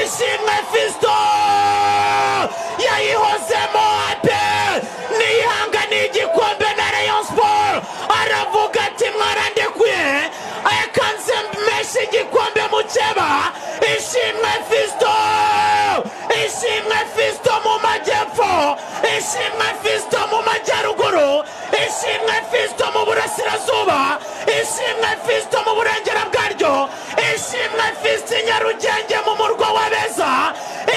ishimwe Fisto yayihozemo ape niyanga n'igikombe na Rayon Sport aravuga ati mwarandekuye ayakanze meshi igikombe mukeba ishimwe Fisto mu majyepfo ishimwe Fisto mu majyaruguru ishimwe Fisto mu burasirazuba ishimwe Fisto mu burengera bwaryo ishimwe Fisto Nyarugenge mu murwa w'abeza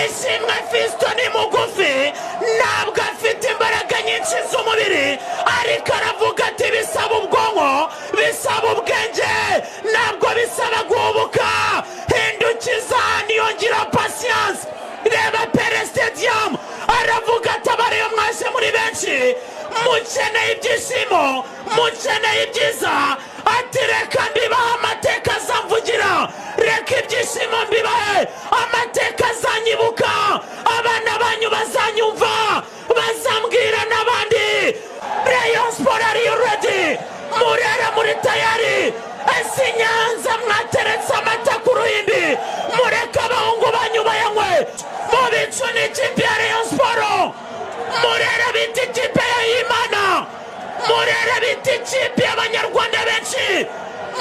ishimwe Fisto ni mugufi ntabwo afite imbaraga nyinshi z'umubiri ariko aravuga ati bisaba ubwonko bisaba ubwenge ntabwo bisaba guhubuka hindukiza niyongira patience reba Pere Stadium aravuga ati abariyo mwaje muri benshi mukeneye ibyishimo mukeneye ibyiza ati reka mbibahe amateka azamvugira reka ibyishimo mbibahe amateka azanyibuka abana banyu bazanyumva bazambwira n'abandi Rayon Sport are you ready murera muri tayari ese Nyanza mwateretse amata ku ruhimbi mureka abahungu banyu bayanywe mu bicu n'ikipe ya Rayon Sport murera biti ikipe y'Imana murera biti ikipe y'abanyarwanda benshi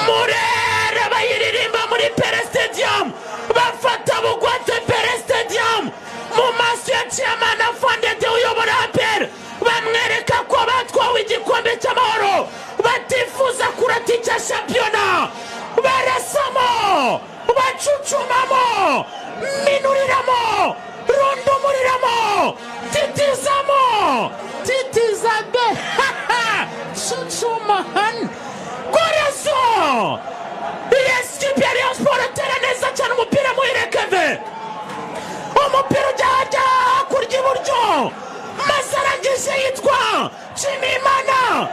murera bayiririmba muri Pere Stadium bafata bugwate Pere Stadium mu maso ya Chairman Afandede uyobora APR bamwereka ko batwawe igikombe cy'amahoro batifuza kuratica shampiyona barasamo bacucumamo minuriramo rundumuriramo titizamo titizabe chuchumahan koreso yes kipe ya Rayon Sport atera neza cyane umupira muyirekeve umupira ujya kurya iburyo maze arangije yitwa Nshimiyimana